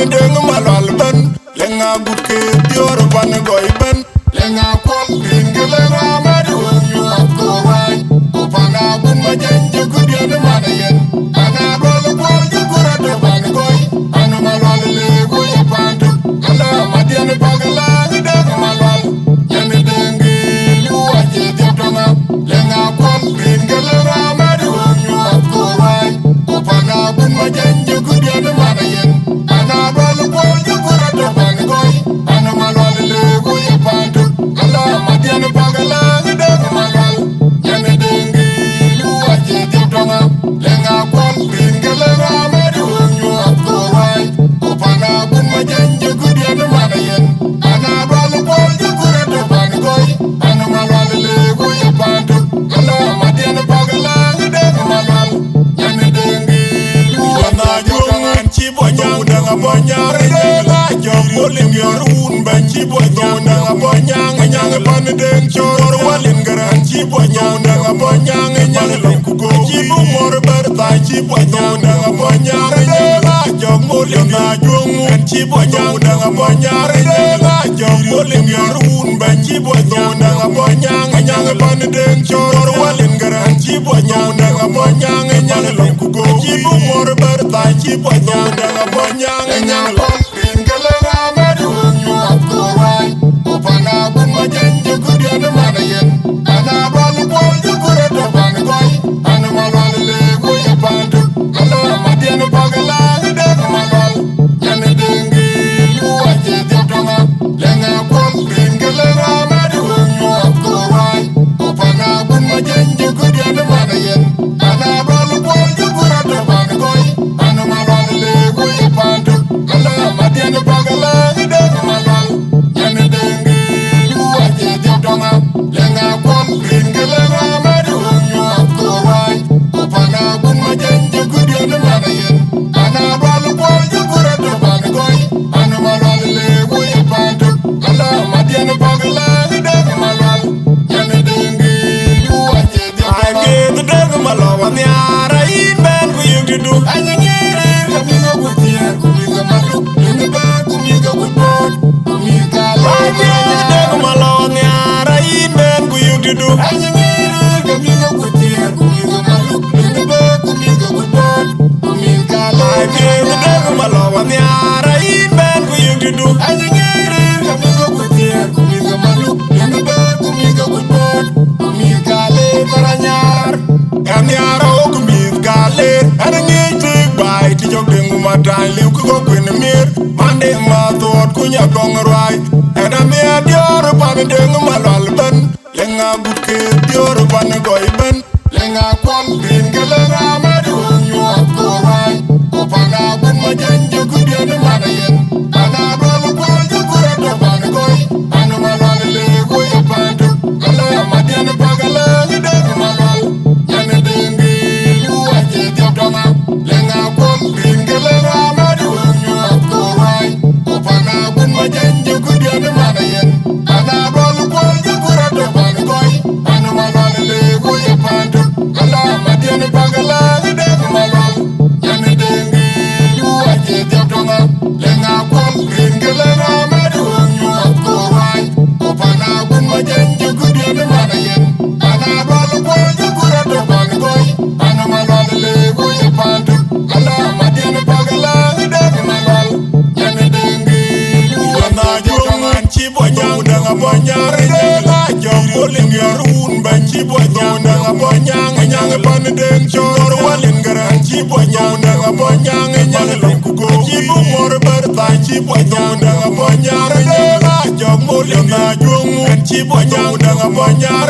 deng malwal ben lenga gutke dior ban goy ben lenga kol rin gelenga madu nyu akorai opana bun majenje kudian manayen ana gol kol gura to ban goy ana malwal le goy pantu ala madian bagala deng malwal yani dengi luaje diotona lenga kol rin gelenga madu nyu akorai opana bun majenje kudian manayen ana gol kol gura to ban goy ana malwal le goy pantu ala madian bagala deng malwal yani dengi luaje diotona lenga kol rin gelenga madu nyu akorai opana bun majenje kudian manayen ana gol kol gura to ban goy ana malwal le goy pantu ala madian bagala deng malwal yani dengi luaje diotona chi bonyang danga bonyang la jom bolim yorun ban chi bonyang danga bonyang nyang pan den chor walin garan chi bonyang danga bonyang nyang lku go chi bu mor ber ta chi bonyang danga bonyang la jom bolim na jung chi bonyang danga bonyang la jom bolim yorun ban chi bonyang danga bonyang nyang pan den chor walin garan chi bonyang danga bonyang nyang lku go chi bu mor ber ta chi bonyang danga bonyang nyang lon rin gelenga madu nyu akorai opana bun majenje kudian manayen ana gol kol gura to ban goy ana malwal le goy pantu ala madian bagala deng malwal yani dengi luaje diotona lenga kol rin gelenga madu nyu akorai opana bun majenje kudian manayen ana gol kol gura to ban goy ana malwal le goy pantu ala madian bagala deng malwal yani dengi luaje diotona lenga kol rin gelenga madu nyu akorai opana bun majenje kudian manayen ana gol kol gura to ban goy ana malwal le goy pantu ala madian bagala deng malwal yani dengi luaje diotona age deng malwa nyara in ben ku yudu anyere kaminga gutia kuminga malu linga ba kuminga gudbot kuminga age deng malwa nyara in ben ku yudu anyere kaminga gutia kuminga malu linga ba kuminga gudbot kuminga age deng malwa nyara in ben ku yudu anyere kaminga gutia kuminga malu linga ba kuminga gudbot kuminga le paranyar kanyaro kuminga le anangi tik bai ti jog dengu matai liu ko kwen mir mande ma tot kunya gong rai ana me dior pan dengu malal ben lenga buke dior pan goy ben lenga kwal bin gelenga madu nyu akorai opana bun majenje kudian manayen ana gol kol gura to ban goy ana malal le goy pantu ala madian bagala deng malal yani dengi luaje diotona lenga kol rin gelenga madu nyu akorai opana bun majenje kudian manayen ana gol kol gura to ban goy ana malal le goy pantu ala madian bagala deng malal yani dengi luaje diotona lenga kol rin gelenga madu nyu akorai opana bun majenje kudian manayen ana gol kol gura to ban goy ana malal le goy pantu ala madian bagala deng malal yani dengi luaje diotona chi bonyang danga bonyang la jom bolim yorun ban chi bonyang danga bonyang nyang pan den chor walin garan chi bonyang danga bonyang nyang lku go chi bu mor ber ta chi bonyang danga bonyang la jom bolim na jung chi bonyang danga bonyang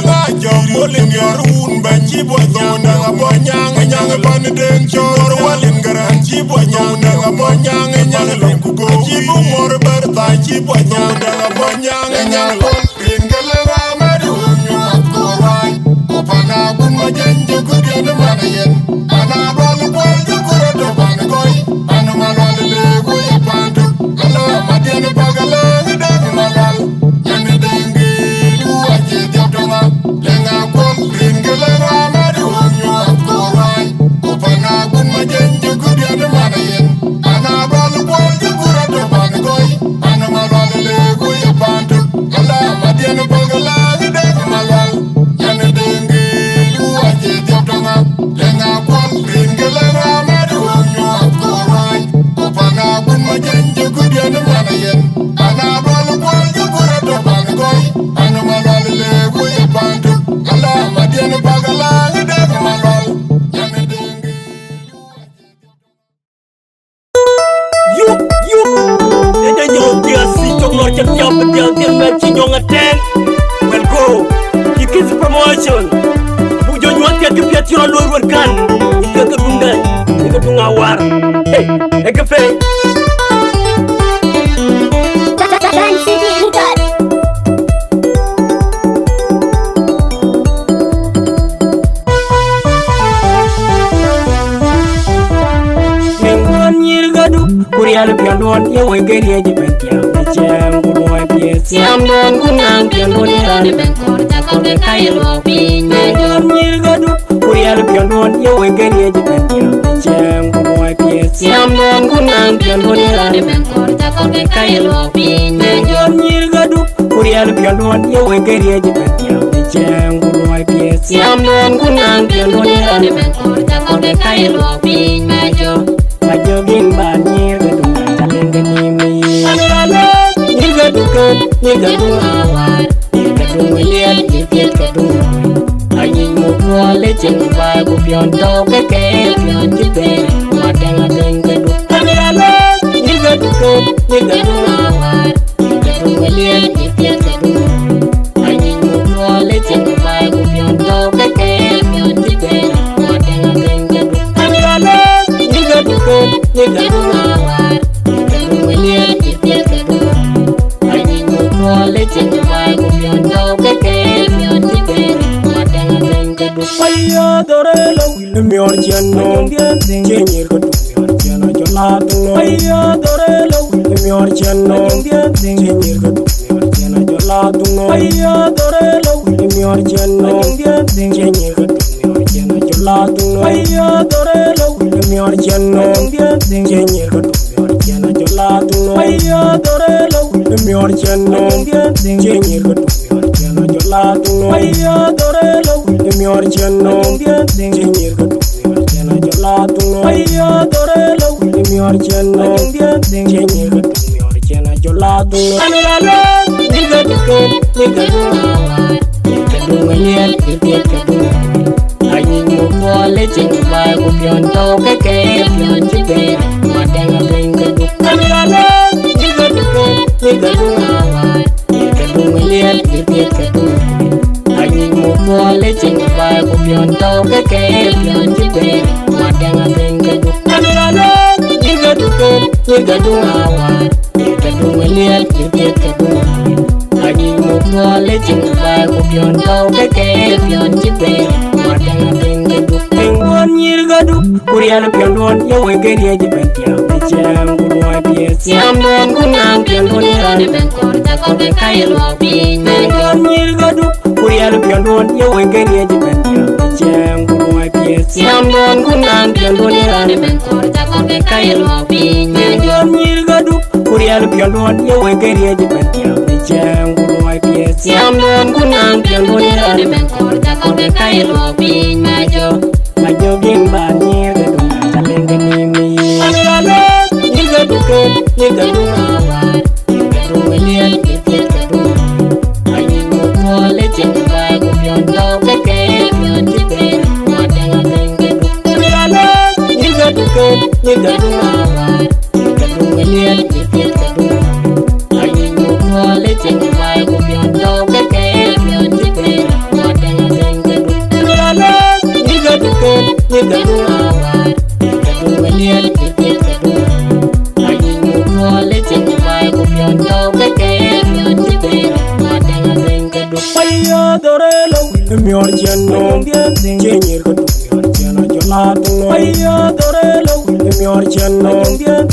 la jom bolim yorun ban chi bonyang danga bonyang nyang pan den chor walin garan chi bonyang danga bonyang nyang lku go chi bu mor ber ta chi bonyang danga bonyang nyang lon rin gelenga madu nyu akorai opana bun majenje kudian manayen ana gol kol gura to ban goy ana malwal le goy pantu ala madian bagala deng malal yani dengi luaje diotona lenga kol rin gelenga madu nyu akorai opana bun majenje kudian manayen ana gol kol Ede nyong dia si chong nor chak nyam betiang tiang men chi nyong aten. Well go, you kids promotion. Bu jo nyuat ya kepiat chiro lor wer kan. Ika kedungan, ika dungawar. Hey, eka fe. Kurial piandon ye wengeri ye bentia jam guloi pies yam don kunang piandon ye rani benkor jakor be kailo pinya jor nyir gadu kurial piandon ye wengeri ye bentia jam guloi pies yam don kunang piandon ye rani benkor jakor be kailo pinya jor nyir gadu kurial piandon ye wengeri ye bentia jam guloi pies yam don kunang piandon ye rani benkor jakor be kailo pinya jor Majogin banyer gedung kaleng genimi Anilale Niga duket Niga dung awar Niga dung wiliat Nipiat gedung Anyin mukwa leceng Bagu pion tau keke Pion jibe Madang adeng gedung Anilale Niga duket Niga dung awar Niga dung wiliat Nipiat gedung Anyin mukwa leceng Bagu pion tau keke Pion jibe Madang adeng gedung Anilale Niga dung awar Niga dung wiliat Nipiat gedung Anyin mukwa leceng Bagu pion tau keke Pion jibe Madang adeng gedung Aya dorelo Mior jano Jenyir gedung Mior jano jolatung Aya dorelo Mior jano Jenyir gedung Mior jano jolatung Aya dorelo Mior jano Jenyir gedung Mior jano jolatung Aya dorelo Mior jano Jenyir gedung Mior jano jolatung Aya dorelo Mior jano Jenyir gedung Mior jano jolatung Aya dorelo Mior jano Jenyir gedung Mior jano jolatung Aya dorelo Mior jano Jenyir gedung Mior jano jolatung Anilale Niga duket Niga dung awar Niga dung wiliat Nipiat gedung Anyin mukwa leceng Bagu pion tau keke Pion jibe Madang adeng gedung Anilale Niga duket Niga dung awar Niga dung wiliat Nipiat gedung Anyin mukwa leceng Bagu pion tau keke Pion jibe Madang adeng gedung Anilale Niga duket Niga dung awar Niga dung wiliat Nipiat gedung Anyin mukwa leceng Bagu pion tau keke Pion jibe Madang adeng gedung Penguan nyir gadu Kurial piandon Ye wengeri ye bentia jam guloi pies Yam don kunang piandon ye rani benkor Jakor be kailo pinya Penguan nyir gadu Kurial piandon Ye wengeri ye bentia jam guloi pies Yam don kunang piandon ye rani benkor Jakor be kailo pinya Penguan nyir gadu Kurial piandon Ye wengeri ye bentia jam guloi pies Yam don kunang piandon ye rani benkor Jakor be kailo pinya Majogin banyer gedung kaleng genimi Anilale Niga duket Niga dung awar Niga dung wiliat Nipiat gedung Anyin mukwa leceng Bagu pion tau keke Pion jibe Madang adeng gedung Anilale Niga duket Niga dung awar Niga dung wiliat Nipiat gedung Anyin mukwa leceng Bagu pion tau keke Pion jibe Madang adeng gedung Anilale Niga duket Niga dung awar Niga dung wiliat Nipiat gedung Anyin mukwa leceng Bagu pion tau keke Pion jibe Madang adeng gedung Aya dorelo Mior jano Jenyir gedung Mior jano jolatung Aya dorelo Mior jano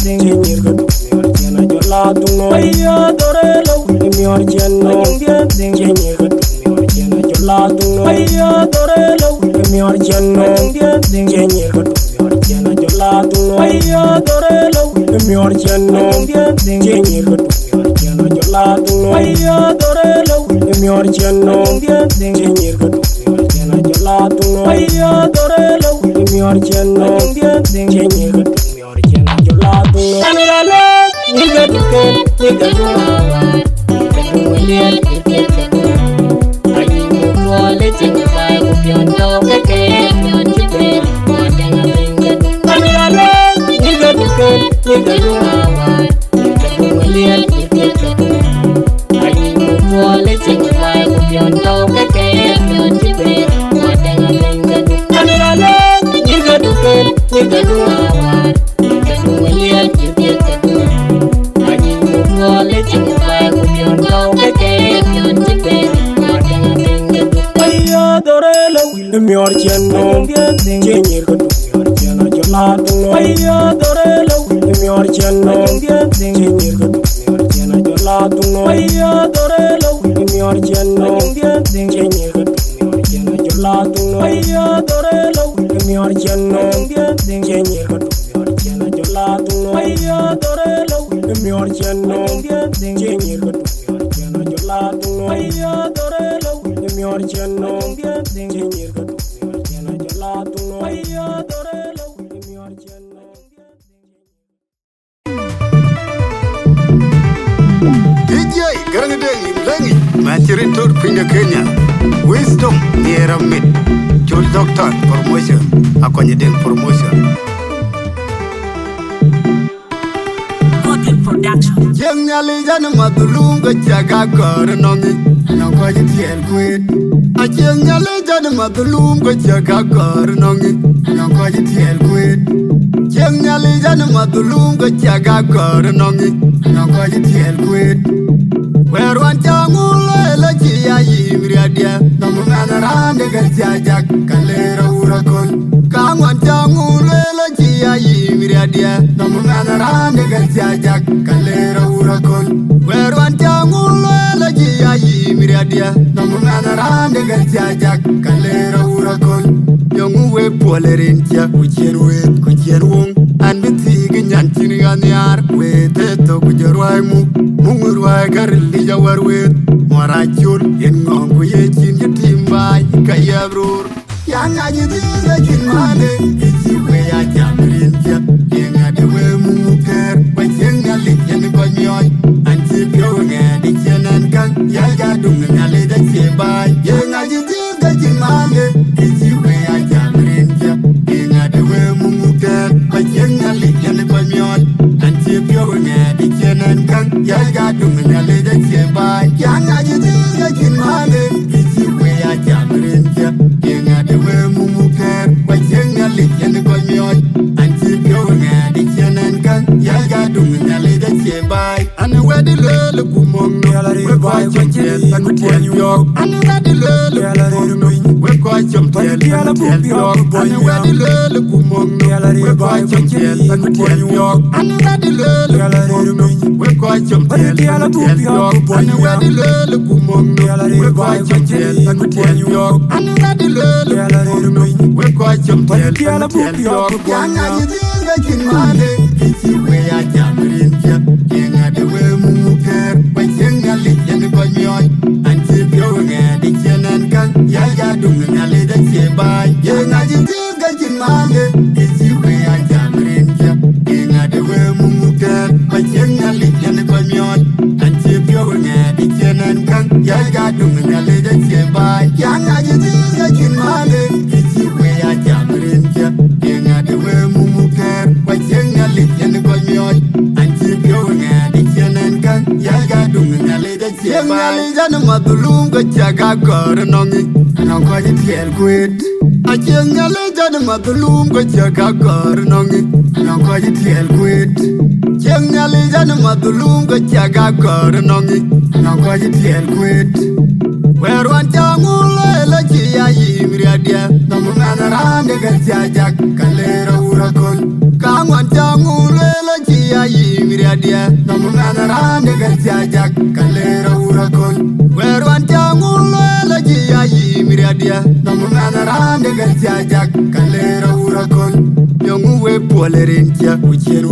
Jenyir gedung Mior jano jolatung Aya dorelo Mior jano Jenyir gedung Mior jano jolatung Aya dorelo Mior jano Jenyir gedung Mior jano jolatung Aya dorelo Mior jano Jenyir gedung Mior jano jolatung Aya dorelo Mior jano Jenyir gedung Mior jano jolatung Aya dorelo Mior jano Jenyir gedung Mior jano jolatung Anilale Niga duket Niga dung awar Niga dung wiliat Nipiat gedung Anyin mukwa leceng Bagu pion tau keke Pion jibe Madang adeng gedung Anilale Niga duket Yirga dungawa, yirga dungaliyat, yirga dungawa. Ayi mutwale chingwa kupion tau keke, pion chipe, wadenga benga du. Anurale, yirga duken, yirga dungawa, yirga dungaliyat, yirga dungawa. Ayi mutwale chingwa kupion tau keke, pion chipe, wadenga benga du. Ayo dorelo, wilmi orcheno, chenyir kadu. Ayo dorelo, mi orcheno, chenyir kadu. Ayo dorelo, mi orcheno, chenyir kadu. Ayo dorelo, mi orcheno, chenyir kadu. Ayo dorelo, mi orcheno, chenyir kadu. Ayo dorelo, mi orcheno, chenyir kadu. Ayo dorelo, mi orcheno. DJ Garangdeng Imlengi Manchirin Tour Pinda Kenya Wisdom Niera Mid Chul Doctor Promotion Akonyedeng Promotion Jeng nyali jana madulum ga jaga kor nongi Nongko jitiel kwit Jeng nyali jana madulum ga jaga kor nongi Nongko jitiel kwit Jeng nyali jana madulum ga jaga kor nongi Nongko jitiel kwit Where one changula la chia yimriadia Namu manarande ga jajak kalera urakol Kang one changula la chia yimriadia Namu manarande ga jajak kalera urakol Where one changula la chia yimriadia Namu manarande ga jajak kalera urakol Yongu we polerintia kuchen wong Anbiti ginyanchini ganyar we teto kujarwai mu Mungurwai garili jawarwet Morachul yen ngongu ye chin jitimbai kaya bror Yang anyidira chinmane Ichiwe ya jamrintia Yenga dewe munguker Wajenga lichen konyoy Antipyo ngedi chenen kan Yaga dunga lida chebai Yenga anyidira chinmane Ichiwe ya jamrintia Yenga dewe munguker Wajenga lichen konyoy Antipyo ngedi chenen kan Yaga dunga lida chebai Yang anyidira chinmane Ichiwe ya jamrintia Yenga dewe mumuker Wajenga lichen konyoy Antipyo ngedi chenen kan Yaga dunga lida chebai Ane wedi lele kumong Wekwa chomtel Takutel yok Ane wedi lele kumong Wekwa chomtel Takutel yok Ane wedi lele kumong Wekwa chomtel Takutel yok Ane wedi lele kumong Wekwa chomtel Takutel yok Ane wedi lele kumong Wekwa chomtel Takutel yok Ane wedi lele kumong Wekwa chomtel Takutel yok Yanga yidinga chinmane Ichiwe ya jamrintia Yenga dewe mumuker Wajenga lichen konyoy Antipyo ngedi chenen kan Yaga dunga lida chebai Yenga yidinga chinmane Ichiwe ya jamrintia Yenga dewe mumuker Wajenga lichen konyoy Antipyo ngedi chenen kan Yaga dunga lida chebai Yanga yidinga chinmane Ichiwe ya jamrintia Yenga dewe mumuker Wajenga lichen konyoy Antipyo ngedi chenen kan Yaga dunga lida chebai Yenga lida madulum ga jaga kor nongi Nongko jitiel kwit Yenga lida madulum ga jaga kor nongi Nongko jitiel kwit Yenga lida madulum ga jaga kor nongi Nongko jitiel kwit Where one changula la chia yimriadia Namu manarande ga jajak kalera urakol Kang one changula la chia yimriadia Namu manarande ga jajak kalera urakol Where one changula la chia yimriadia Namu manarande ga jajak kalera urakol Yongu we polerintia kuchen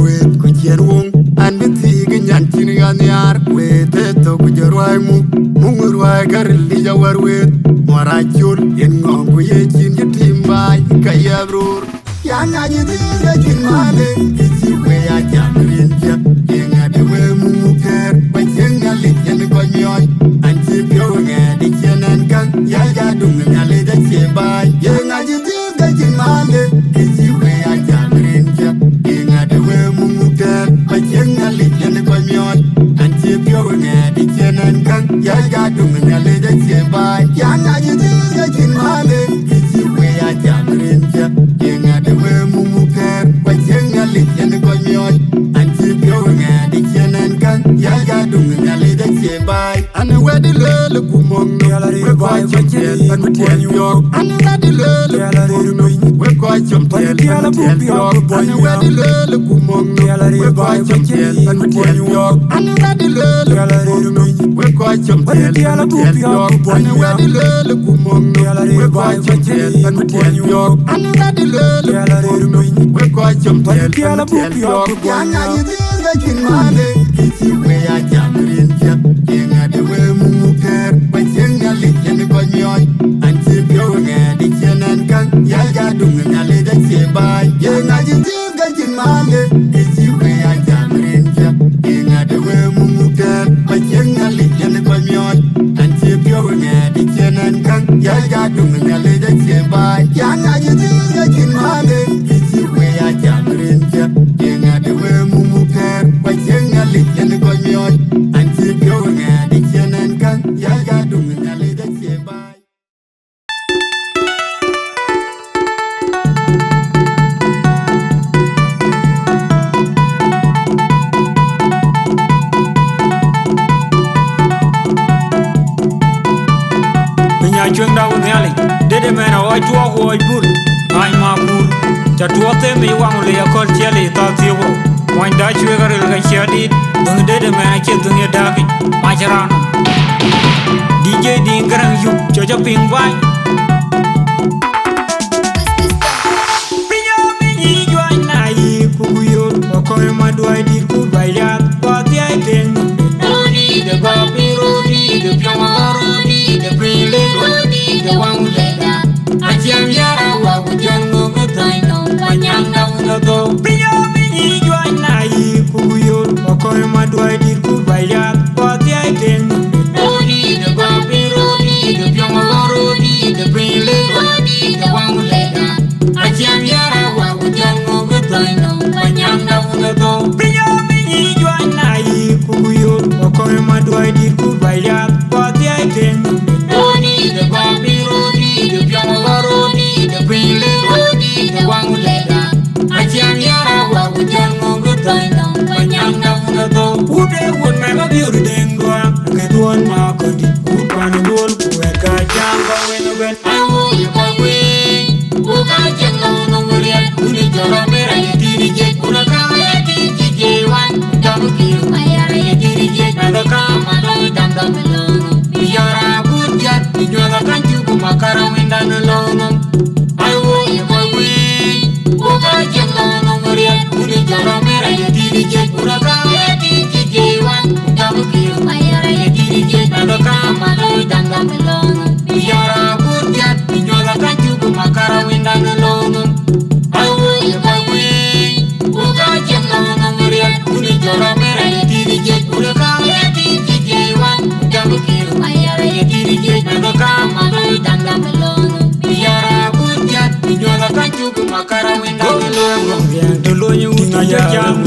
wong Anbiti ginyanchini ganyar we teto kujarwai mu Mungurwai garili jawarwet Morachul yen ngongu ye chin jitimbai kaya bror Yang anyidira chinmane Ichiwe ya jamrintia Yenga dewe mumuker Wajenga lichen konyoy Antipyo ngedi chenen kan Yaga dunga lida chebai Yenga anyidira chinmane Ichiwe ya jamrintia Yenga dewe mumuker ba cheng na li yen ko myot an chi pyo nge di chen an kan ya ga dung na le de che ba ya na ji de ga chin ma le ki chi we ya jam rin cha ye nga de we mu mu ker ba cheng na li yen ko myot an chi pyo nge di chen an kan ya ga dung na le de che ba an we di le ku mong no we ko chom tel an tien yo an we di le ku no we ko chom tel an tien yo an we di le ku mong no we ko chom tel an tien yo an we di le ku no we ko chom tel an tien yo an we di le ku mong no we ko chom tel an tien yo an we di le ku no we ko chom tel an tien yo ya na yi ga chin ma le ki chi we ya jam rin cha ye nga de we mu ker ba chen ga li yen ko nyoy an chi pyo nga di chen an kan ya ga dung nga le da che ba ye nga ji ga chin ma le ki chi we ya jam rin cha ye nga de we mu ker ba chen ga li yen ko nyoy an chi pyo nga di chen an kan ya ga dung nga le da che ba ya nga ji ga chin ma le ki chi we ya jam rin cha ye nga de we mu ker ba chen ga li yen ko nyoy an chi pyo nga di chen an kan ya ga dung nga le da che ba Chuang đau nhali, để mẹ nào ai chua huoi bur, ai mà bur, cha chua thế mấy quang lệ con chia lệ ta tiêu bộ, ngoài đã chua cái cái chia đi, đừng để mẹ chia đừng nghe đa cái, mai chả DJ đi ngang yup cho ping vai. Koi ma duai dir ku bayat pa ti ai ten rodi de babi rodi de pyama rodi de pile rodi de wang leda achiam yara wa bujan ngo ngai no panyang na uno do priyo mi juai nai ku yo koi ma duai dir ku bayat pa ti ai ten rodi de babi rodi de pyama rodi de pile rodi de wang leda achiam yara wa bujan ngo ngai no panyang na do priyo mi juai nai ku yo koi ma duai dir ku bayat pa ti ai ten rodi de babi rodi de pyama rodi de pile rodi de wang leda achiam yara wa bujan ngo ngai no panyang na do ude won me ba biu dengwa ke tuan ma ko di upan gol ku ka janga wen wen ai wo ye ko we ku ka janga no ngriel uni jara mera ye diri je una ka Yara bujat, inyala kanju kumakara wenda nolonum. I wo ye boy we, uga jengla no ngriya, uni jara mera ye diri je, uraga ye diri je wan, damu kiru mayara ye diri je, naloka maloi danga melonum. Yara bujat, inyala kanju kumakara wenda nolonum. I wo ye boy we, uga jengla no ngriya, uni jara mera ye diri je, uraga ye diri je wan, damu kiru mayara ye diri je, naloka maloi danga melonum. Yara bujat, inyala kanju kumakara wenda nolonum. Dulu yu tinga jam,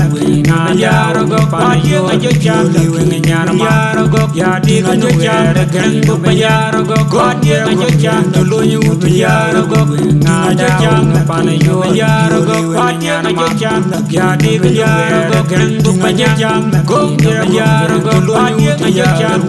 na yara go payo, jam liwe nyara yara go ya diga nyara gangu yara go kodye jam dulu yu yara go na jam panayo yara go kodye jam ya diga yara go gangu jam go yara go kodye jam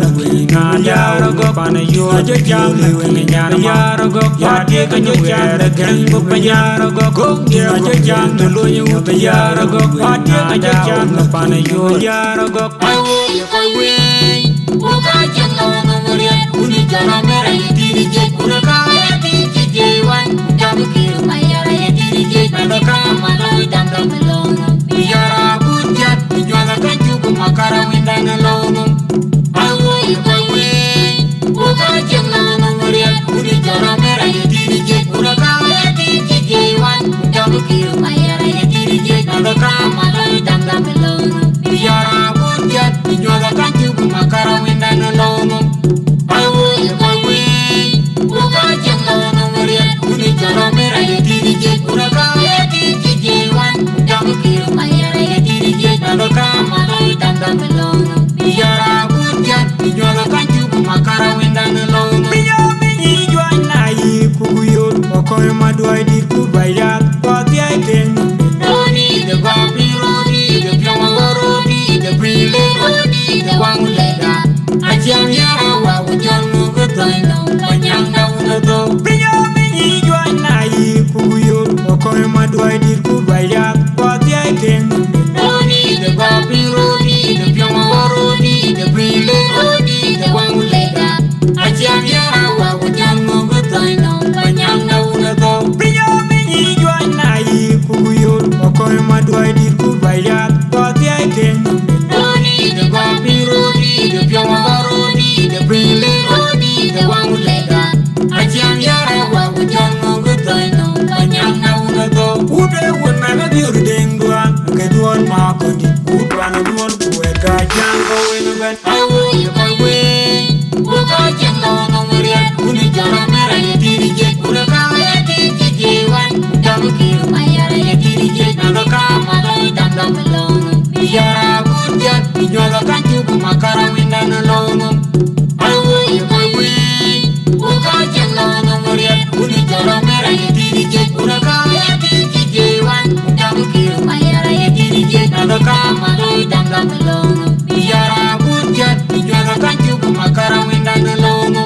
na yara go panayo jam liwe nyara yara go ya diga nyara gangu yara go jam dulu yu yara go kodye jam panayo yara go I will, Uga Jango no Muria, Uni Jana Mera, Diri J, Uraka, Diri J1, Tabuki, Mayara, Diri J, Nalaka, Malo, Danga Melono, Yara Bujat, Nijana Kanju, Makara, Windan alone. I will, Uga Jango no Muria, Uni Jana Mera, Diri J, Uraka, Diri J1, Tabuki, Mayara, Diri J, Nalaka, Malo, Danga Melono, Yara Bujat, Nijana Kanju. the one lega. I jam yara wa ujan mugo toy no panyang na unato. Priya mini join na yi kuyo okoy madwai dir kubaya kwati aiken Rodi the babi rodi the pyama rodi the brile rodi the one lega. I jam yara wa ujan mugo toy no panyang na unato. Priya mini join na yi kuyo okoy madwai dir kubaya kwati aiken Rodi the babi rodi the pyama rodi the brile rodi the one lega. I jam yara wa ujan mugo toy no panyang na unato. Ube wona na dir dengwa kedwon makodi utwa na duon kuweka jango wenugan I will you my way. Uga jendo no muriat uni jara mera ya diri je. Uga kama ya diri je wan. Damu kiru mayara ya diri je. Naga kama lai danda melono. Biyara gujat binyoga kanju kumakara winda na lono. I will you my way. Uga jendo no muriat uni jara mera ya diri je. Uga kama ya diri je wan. Damu kiru mayara ya diri je. Naga kama lai danda melono. Biyara gujat binyoga kanju kumakara winda na lono.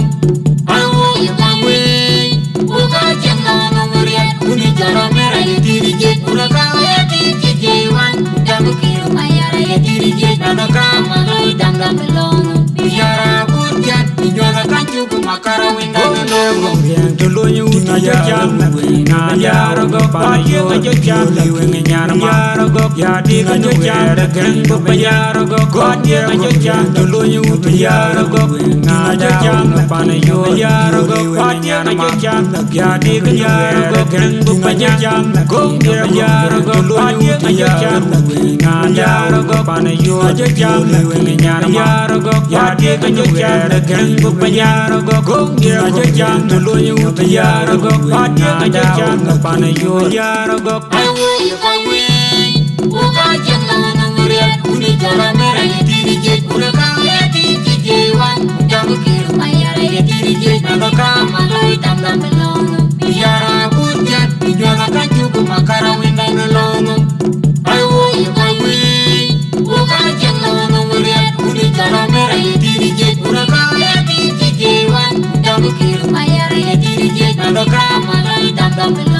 I will you my way. Uga jendo no muriat uni jara mera ya diri je. Uga kama ya diri je wan. Damu kiru mayara ya diri je. Naga kama lai danda melono. Biyara gujat binyoga kanju kumakara winda na lono. yang tulunyu tinga jam na yaro go pa yo jo jam liwe nyana ma yaro go ya tinga jo jam da gen go pa yaro go ko ye jo jam tulunyu yaro go na jam pa na yo yaro go pa ye jo jam ya tinga yaro go gen go pa jam go ye yaro go pa ye jo jam na yaro go pa na yo jo jam liwe nyana ma yaro go ya tinga jo jam da gen go pa yaro go ye jo jam tulunyu yaro go pati aja jam pana yo yaro go I will you my way. Uga jendo no muriat uni jara mera ya diri je. Uga kama ya diri je wan. Damu kiru mayara ya diri je. Naga kama lai danda melono. Biyara gujat binyoga kanju kumakara winda na lono. I will you my way. Uga jendo no muriat uni jara mera ya diri je. Uga kama ya diri je wan. Damu kiru mayara ya diri je. Naga kama lai danda melono.